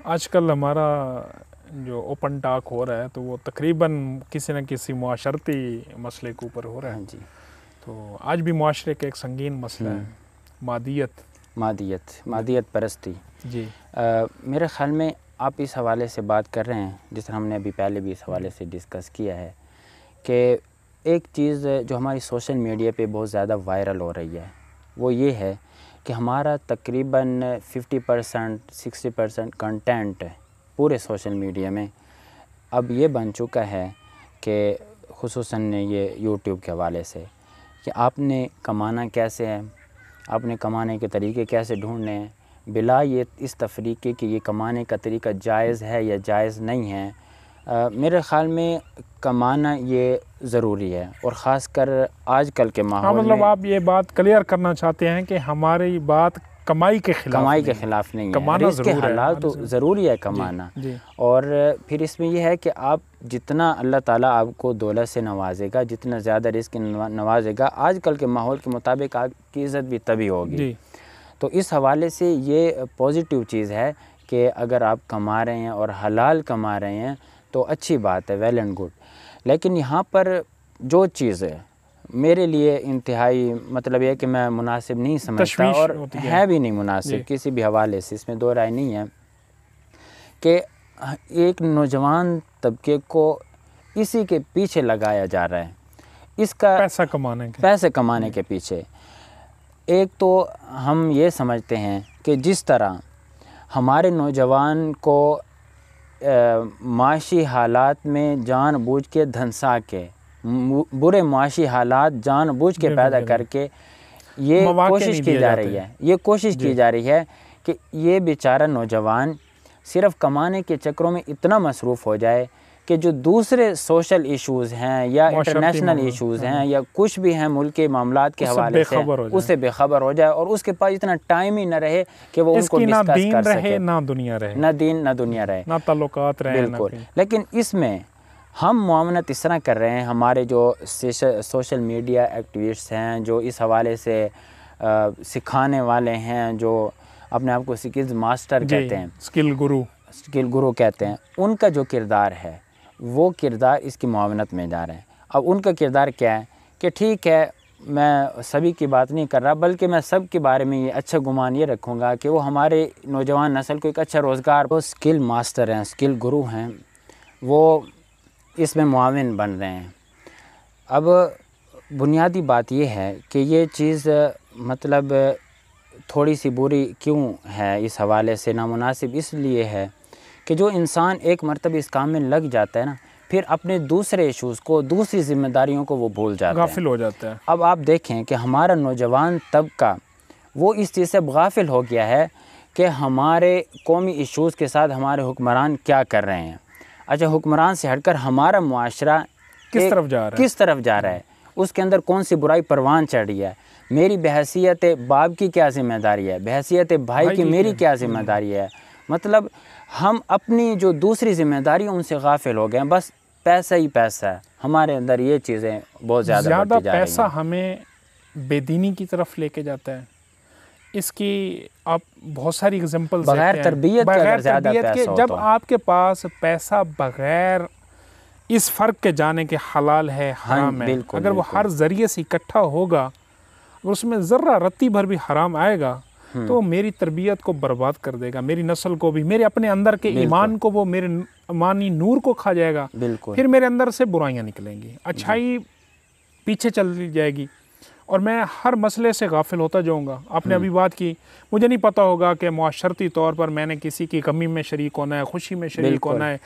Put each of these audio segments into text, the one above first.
आजकल हमारा जो ओपन टॉक हो रहा है तो वो तकरीबन किसी न किसी मुआशरती मसले के ऊपर हो रहा है। हाँ जी। तो आज भी मुआशरे का एक संगीन मसला है मादियत परस्ती जी। मेरे ख़्याल में आप इस हवाले से बात कर रहे हैं, जिस तरह हमने अभी पहले भी इस हवाले से डिस्कस किया है कि एक चीज़ जो हमारी सोशल मीडिया पे बहुत ज़्यादा वायरल हो रही है वो ये है कि हमारा तकरीबन 50% 60% कंटेंट पूरे सोशल मीडिया में अब ये बन चुका है कि खुसूसन ये यूट्यूब के हवाले से कि आपने कमाना कैसे है, आपने कमाने के तरीके कैसे ढूंढने हैं, बिला ये इस तफरीक़े कि ये कमाने का तरीका जायज़ है या जायज़ नहीं है। मेरे ख़्याल में कमाना ये ज़रूरी है और ख़ास कर आजकल के माहौल मतलब में। आप ये बात क्लियर करना चाहते हैं कि हमारी बात कमाई के खिलाफ नहीं है, कमाना ज़रूरी है, हलाल तो ज़रूरी है कमाना। जी। और फिर इसमें यह है कि आप जितना अल्लाह ताला आपको दौलत से नवाजेगा, जितना ज़्यादा रिस्क नवाजेगा, आजकल के माहौल के मुताबिक आपकी इज़्ज़त भी तभी होगी जी। तो इस हवाले से ये पॉजिटिव चीज़ है कि अगर आप कमा रहे हैं और हलाल कमा रहे हैं तो अच्छी बात है, वेल एंड गुड। लेकिन यहाँ पर जो चीज़ है मेरे लिए इंतहाई मतलब ये कि मैं मुनासिब नहीं समझता और है भी नहीं मुनासिब किसी भी हवाले से, इसमें दो राय नहीं है कि एक नौजवान तबके को इसी के पीछे लगाया जा रहा है, इसका पैसे कमाने के पीछे। एक तो हम ये समझते हैं कि जिस तरह हमारे नौजवान को माशी हालात में जानबूझ के धंसा के बुरे माशी हालात जानबूझ के पैदा करके ये कोशिश की जा रही है, कि ये बेचारा नौजवान सिर्फ़ कमाने के चक्करों में इतना मसरूफ़ हो जाए कि जो दूसरे सोशल इश्यूज़ हैं या इंटरनेशनल इश्यूज़ हैं या कुछ भी हैं मुल्क के मामलात के हवाले से उससे बेखबर हो जाए और उसके पास इतना टाइम ही न रहे कि वो उनको डिस्कस कर सके, ना दुनिया रहे, ना दुनिया रहे, ना ताल्लुकात रहे। बिल्कुल। लेकिन इसमें हम मुआवनत इस तरह कर रहे हैं, हमारे जो सोशल मीडिया एक्टिविस्ट हैं, जो इस हवाले से सिखाने वाले हैं, जो अपने आप को स्किल्स मास्टर कहते हैं, स्किल गुरु कहते हैं, उनका जो किरदार है वो किरदार इसकी मुआवनत में जा रहे हैं। अब उनका किरदार क्या है कि ठीक है, मैं सभी की बात नहीं कर रहा, बल्कि मैं सब के बारे में ये अच्छा गुमान ये रखूँगा कि वो हमारे नौजवान नस्ल को एक अच्छा रोज़गार, वो स्किल मास्टर हैं, स्किल गुरु हैं, वो इसमें मुआविन बन रहे हैं। अब बुनियादी बात ये है कि ये चीज़ मतलब थोड़ी सी बुरी क्यों है, इस हवाले से नामुनासिब इसलिए है कि जो इंसान एक मरतबा इस काम में लग जाता है ना, फिर अपने दूसरे इश्यूज़ को, दूसरी ज़िम्मेदारियों को वो भूल जाता है, गाफिल हो जाता है। अब आप देखें कि हमारा नौजवान तबका वो इस चीज़ से गाफिल हो गया है कि हमारे कौमी इश्यूज़ के साथ हमारे हुक्मरान क्या कर रहे हैं। अच्छा, हुक्मरान से हटकर हमारा मुआशरा किस तरफ जा रहा है, उसके अंदर कौन सी बुराई परवान चढ़ रही है, मेरी बहैसियत बाप की क्या ज़िम्मेदारी है, बहैसियत भाई की मेरी क्या ज़िम्मेदारी है। मतलब हम अपनी जो दूसरी ज़िम्मेदारी उनसे गाफिल हो गए हैं, बस पैसा ही पैसा है हमारे अंदर, ये चीज़ें बहुत ज़्यादा पैसा हमें बेदीनी की तरफ लेके जाता है। इसकी आप बहुत सारी एग्जांपल्स बगैर तरबियत के जब आपके पास पैसा बगैर इस फ़र्क के जाने के हलाल है हराम है, अगर वो हर ज़रिए से इकट्ठा होगा और उसमें ज़र्रा रत्ती भर भी हराम आएगा तो मेरी तरबियत को बर्बाद कर देगा, मेरी नस्ल को भी, मेरे अपने अंदर के ईमान को, वो मेरे ईमानी नूर को खा जाएगा। फिर मेरे अंदर से बुराइयां निकलेंगी, अच्छाई पीछे चली जाएगी और मैं हर मसले से गाफिल होता जाऊंगा। आपने अभी बात की, मुझे नहीं पता होगा कि मुआशरती तौर पर मैंने किसी की गमी में शरीक होना है, खुशी में शरीक होना है,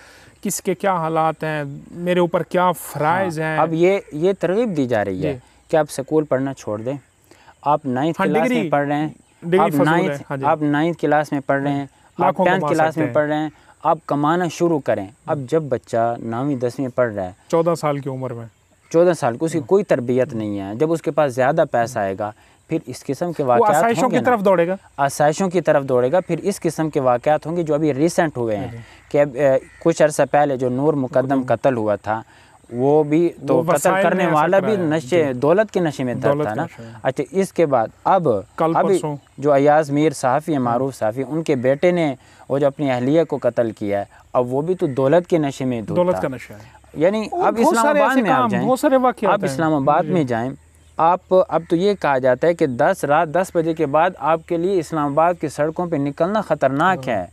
किसके क्या हालात हैं, मेरे ऊपर क्या फ़राइज़ हैं। अब ये तरगीब दी जा रही है कि आप स्कूल पढ़ना छोड़ दें, आप 9th क्लास में पढ़ रहे हैं, आप 9th क्लास में पढ़ रहे हैं, आप 10th क्लास में पढ़ रहे हैं, आप कमाना शुरू करें। अब जब बच्चा 9वीं 10वीं पढ़ रहा है, 14 साल की उम्र में, 14 साल की, उसकी कोई तरबियत नहीं है, जब उसके पास ज़्यादा पैसा आएगा फिर इस किस्म के वाक़यात होंगे, आसाइशों की तरफ दौड़ेगा। फिर इस किस्म के वाक़यात होंगे जो अभी रिसेंट हुए हैं कि कुछ अर्सा पहले जो नूर मुकद्दम कत्ल हुआ था, वो भी तो कत्ल करने वाला भी नशे दौलत के नशे में था ना। अच्छा, इसके बाद अब जो अयाज मीर सहाफ़ी है, मारूफ सहाफ़ी, उनके बेटे ने वो जो अपनी अहलिया को कत्ल किया है, अब वो भी तो दौलत के नशे में धुत दौलत का नशा है। यानी अब इस्लामाबाद में आप जाएं, आप इस्लामाबाद में जाएं, आप अब तो ये कहा जाता है कि रात 10 बजे के बाद आपके लिए इस्लामाबाद की सड़कों पे निकलना ख़तरनाक है।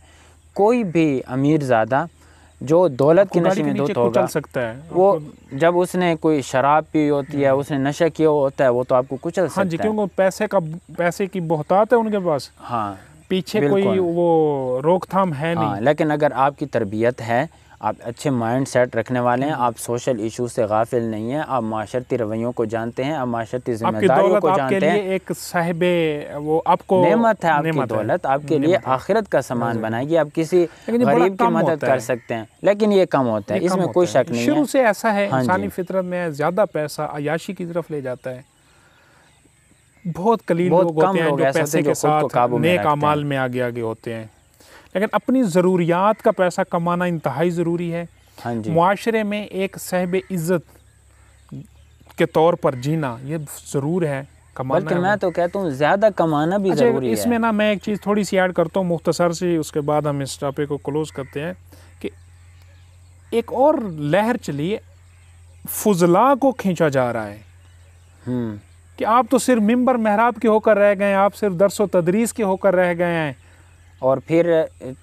कोई भी अमीर ज़्यादा जो दौलत के नशे में धुत होगा सकता है, वो जब उसने कोई शराब पी होती है, उसने नशा किया होता है, वो तो आपको कुचल सकता है। हाँ जी, क्योंकि पैसे की बहुतात है उनके पास। हाँ, पीछे कोई वो रोकथाम है नहीं। हाँ, लेकिन अगर आपकी तरबियत है, आप अच्छे माइंड सेट रखने वाले हैं, आप सोशल इशू से गाफिल नहीं हैं, आप माशरती रवैयों को जानते हैं, आप माशरती जिम्मेदारियों को जानते हैं, एक साहिबे वो आपको नेमत है, आपकी दौलत आपके लिए आखिरत का सामान बनाएगी। आप किसी गरीब की मदद कर सकते हैं, लेकिन ये कम होता है, इसमें कोई शक नहीं है। शुरू से ऐसा है, इंसानी फितरत में ज़्यादा पैसा अयाशी की तरफ ले जाता है। बहुत कलील लोग होते हैं जो पैसे के साथ नेक अमाल में आगे आगे होते हैं, लेकिन अपनी ज़रूरियात का पैसा कमाना इंतहाई ज़रूरी है। हाँ जी, मुआशरे में एक साहिब इज़्ज़त के तौर पर जीना ये ज़रूर है, कमाना। बल्कि मैं तो कहता हूँ ज़्यादा कमाना भी ज़रूरी है। इसमें ना मैं एक चीज़ थोड़ी सी ऐड करता हूँ मुख्तसर से, उसके बाद हम इस टॉपिक को क्लोज़ करते हैं कि एक और लहर चली है, फुजला को खींचा जा रहा है कि आप तो सिर्फ मिंबर महराब के होकर रह गए, आप सिर्फ दर्स व तदरीस के होकर रह गए हैं। और फिर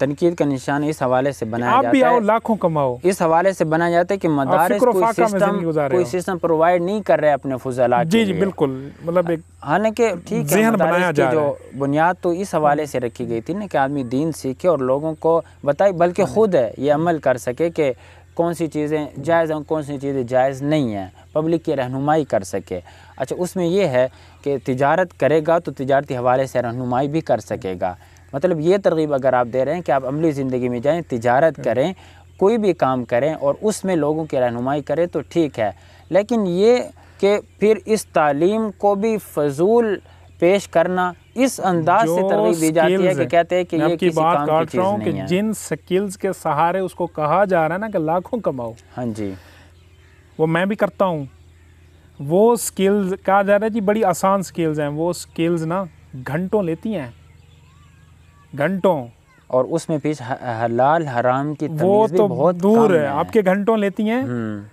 तनकीद का निशान इस हवाले से बनाया जाता है, आप भी आओ लाखों कमाओ, इस हवाले से बनाया जाता है कि मदारिस कोई सिस्टम प्रोवाइड नहीं कर रहे अपने फुजला के लिए। बिल्कुल, मतलब एक हालांकि ठीक है, मदारिस की जो बुनियाद तो इस हवाले से रखी गई थी ना कि आदमी दीन सीखे और लोगों को बताए, बल्कि खुद है ये अमल कर सके कि कौन सी चीज़ें जायज़ हैं, कौन सी चीज़ें जायज़ नहीं हैं, पब्लिक की रहनुमाई कर सके। अच्छा, उसमें यह है कि तिजारत करेगा तो तिजारती हवाले से रहनुमाई भी कर सकेगा। मतलब ये तरगीब अगर आप दे रहे हैं कि आप अमली ज़िंदगी में जाएं, तिजारत करें, कोई भी काम करें और उसमें लोगों की रहनुमाई करें तो ठीक है, लेकिन ये कि फिर इस तालीम को भी फजूल पेश करना, इस अंदाज से तरगीब दी जाती है कि कहते हैं कि ये किसी काम की चीज़ नहीं है। जिन स्किल्स के सहारे उसको कहा जा रहा है ना कि लाखों कमाओ, हाँ जी, वो मैं भी करता हूँ। वो स्किल्स कहा जा रहा है जी बड़ी आसान स्किल्स हैं, वो स्किल्स ना घंटों लेती हैं, घंटों, और उसमें पीछे हलाल हराम की वो तो बहुत दूर है, आपके घंटों लेती हैं।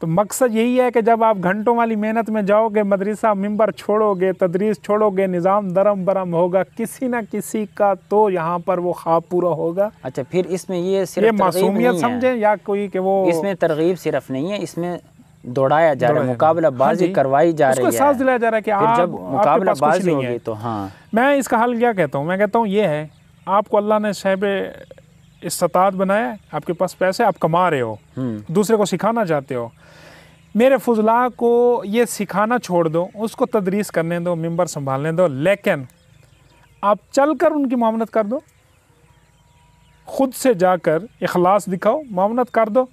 तो मकसद यही है कि जब आप घंटों वाली मेहनत में जाओगे, मदरसा मिंबर छोड़ोगे, तदरीस छोड़ोगे, निज़ाम दरम बरम होगा, किसी ना किसी का तो यहाँ पर वो ख्वाब पूरा होगा। अच्छा, फिर इसमें ये सिर्फ मासूमियत समझें या कोई कि वो, इसमें तरगीब सिर्फ नहीं है, इसमें दौड़ाया जा रहा है, मुकाबलाबाजी करवाई जा रही है, उसको साथ दिलाया जा रहा है कि आप जब मुकाबलाबाजी होगी तो। हाँ, मैं इसका हल क्या कहता हूँ, मैं कहता हूँ ये है, आपको अल्लाह ने साहिब इस्तात बनाया है, आपके पास पैसे, आप कमा रहे हो, दूसरे को सिखाना चाहते हो, मेरे फुजला को ये सिखाना छोड़ दो, उसको तदरीस करने दो, मिंबर संभालने दो, लेकिन आप चलकर उनकी मामनत कर दो, खुद से जाकर इखलास दिखाओ, मामनत कर दो।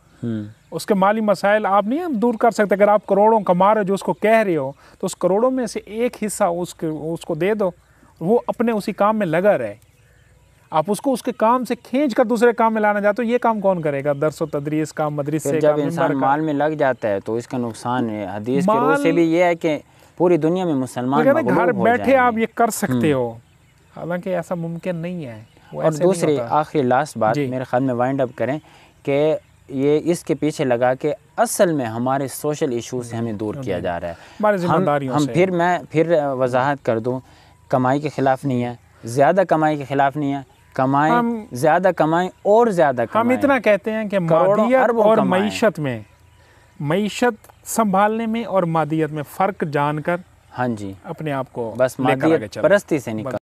उसके माली मसाइल आप नहीं दूर कर सकते। अगर आप करोड़ों कमा रहे हो, जो उसको कह रहे हो, तो उस करोड़ों में से एक हिस्सा उसको दे दो, वो अपने उसी काम में लगा रहे। आप उसको उसके काम से खींच कर दूसरे काम में लाना चाहते हो, ये काम कौन करेगा? दर्स व तदरीस का, मदरसे का। जब इंसान माल में लग जाता है तो इसका नुकसान है। हदीस की रोज़ से भी ये है कि पूरी दुनिया में मुसलमान घर बैठे आप ये कर सकते हो, हालांकि ऐसा मुमकिन नहीं है। और दूसरी आखिरी लास्ट बात मेरे ख्याल में वाइंड अप करें कि ये इसके पीछे लगा के असल में हमारे सोशल इशू से हमें दूर किया जा रहा है, हमारी जिम्मेदारियों से। मैं फिर वजाहत कर दूं, कमाई के ख़िलाफ़ नहीं है, ज़्यादा कमाई के ख़िलाफ़ नहीं है, कमाएं, ज़्यादा कमाएं और ज़्यादा कमाएं। हम इतना कहते हैं कि मादियत और मईशत में, मईशत संभालने में और मादियत में फ़र्क जानकर, हाँ जी, अपने आप को बस मादियत परस्ती से निकल